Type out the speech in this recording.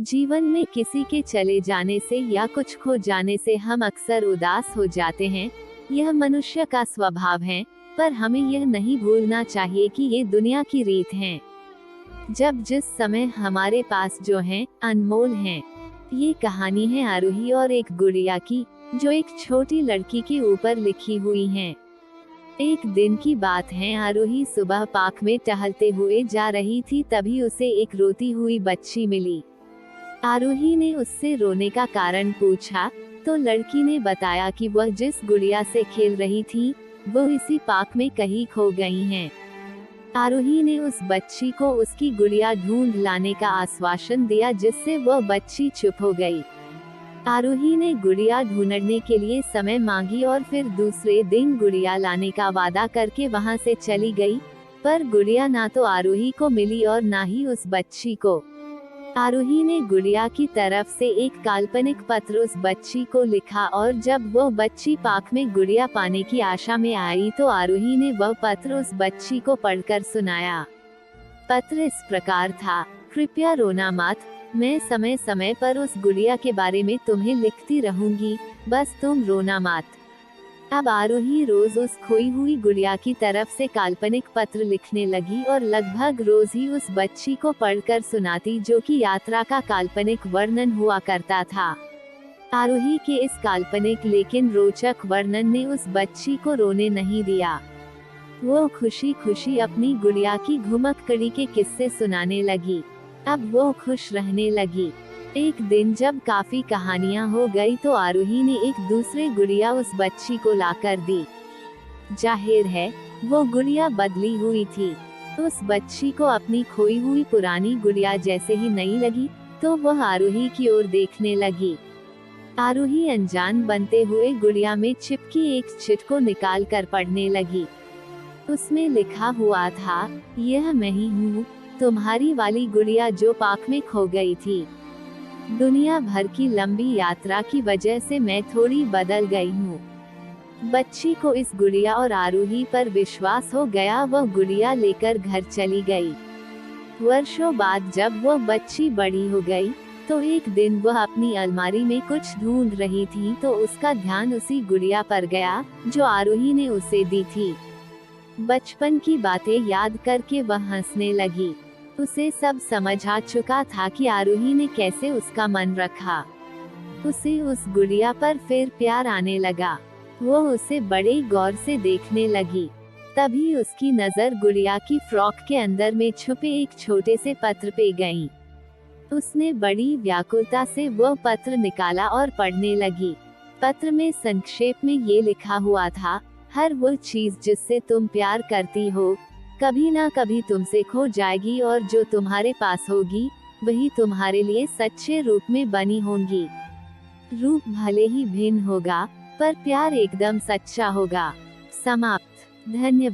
जीवन में किसी के चले जाने से या कुछ खो जाने से हम अक्सर उदास हो जाते हैं। यह मनुष्य का स्वभाव है, पर हमें यह नहीं भूलना चाहिए कि ये दुनिया की रीत है। जब जिस समय हमारे पास जो है अनमोल हैं। ये कहानी है आरोही और एक गुड़िया की, जो एक छोटी लड़की के ऊपर लिखी हुई है। एक दिन की बात है, आरोही सुबह पार्क में टहलते हुए जा रही थी, तभी उसे एक रोती हुई बच्ची मिली। आरोही ने उससे रोने का कारण पूछा, तो लड़की ने बताया कि वह जिस गुड़िया से खेल रही थी, वो इसी पार्क में कहीं खो गई हैं। आरोही ने उस बच्ची को उसकी गुड़िया ढूंढ लाने का आश्वासन दिया, जिससे वह बच्ची चुप हो गई। आरोही ने गुड़िया ढूंढने के लिए समय मांगी और फिर दूसरे दिन गुड़िया लाने का वादा करके वहां से चली गई, पर गुड़िया ना तो आरोही को मिली और ना ही उस बच्ची को। आरोही ने गुड़िया की तरफ से एक काल्पनिक पत्र उस बच्ची को लिखा, और जब वह बच्ची पार्क में गुड़िया पाने की आशा में आई तो आरोही ने वह पत्र उस बच्ची को पढ़कर सुनाया। पत्र इस प्रकार था, कृपया रोना मत, मैं समय समय पर उस गुड़िया के बारे में तुम्हें लिखती रहूंगी, बस तुम रोना मत। अब आरोही रोज उस खोई हुई गुड़िया की तरफ से काल्पनिक पत्र लिखने लगी और लगभग रोज ही उस बच्ची को पढ़कर सुनाती, जो कि यात्रा का काल्पनिक वर्णन हुआ करता था। आरोही के इस काल्पनिक लेकिन रोचक वर्णन ने उस बच्ची को रोने नहीं दिया। वो खुशी खुशी अपनी गुड़िया की घुमक्कड़ी के किस्से सुनाने लगी। अब वो खुश रहने लगी। एक दिन जब काफी कहानियां हो गई तो आरोही ने एक दूसरे गुड़िया उस बच्ची को लाकर दी। जाहिर है, वो गुड़िया बदली हुई थी। उस बच्ची को अपनी खोई हुई पुरानी गुड़िया जैसे ही नई लगी, तो वह आरोही की ओर देखने लगी। आरोही अनजान बनते हुए गुड़िया में चिपकी एक चिट को निकाल कर पढ़ने लगी। उसमें लिखा हुआ था, यह मैं ही हूँ, तुम्हारी वाली गुड़िया जो पार्क में खो गई थी। दुनिया भर की लंबी यात्रा की वजह से मैं थोड़ी बदल गई हूँ। बच्ची को इस गुड़िया और आरोही पर विश्वास हो गया। वह गुड़िया लेकर घर चली गई। वर्षों बाद जब वह बच्ची बड़ी हो गई, तो एक दिन वह अपनी अलमारी में कुछ ढूंढ रही थी, तो उसका ध्यान उसी गुड़िया पर गया, जो आरोही ने उसे दी थी। बचपन की बातें याद करके वह हंसने लगी। उसे सब समझ आ चुका था कि आरोही ने कैसे उसका मन रखा। उसे उस गुड़िया पर फिर प्यार आने लगा। वो उसे बड़े गौर से देखने लगी। तभी उसकी नजर गुड़िया की फ्रॉक के अंदर में छुपे एक छोटे से पत्र पे गई। उसने बड़ी व्याकुलता से वह पत्र निकाला और पढ़ने लगी। पत्र में संक्षेप में ये लिखा हुआ था, हर वो चीज जिससे तुम प्यार करती हो, कभी ना कभी तुमसे खो जाएगी, और जो तुम्हारे पास होगी, वही तुम्हारे लिए सच्चे रूप में बनी होंगी। रूप भले ही भिन्न होगा, पर प्यार एकदम सच्चा होगा। समाप्त। धन्यवाद।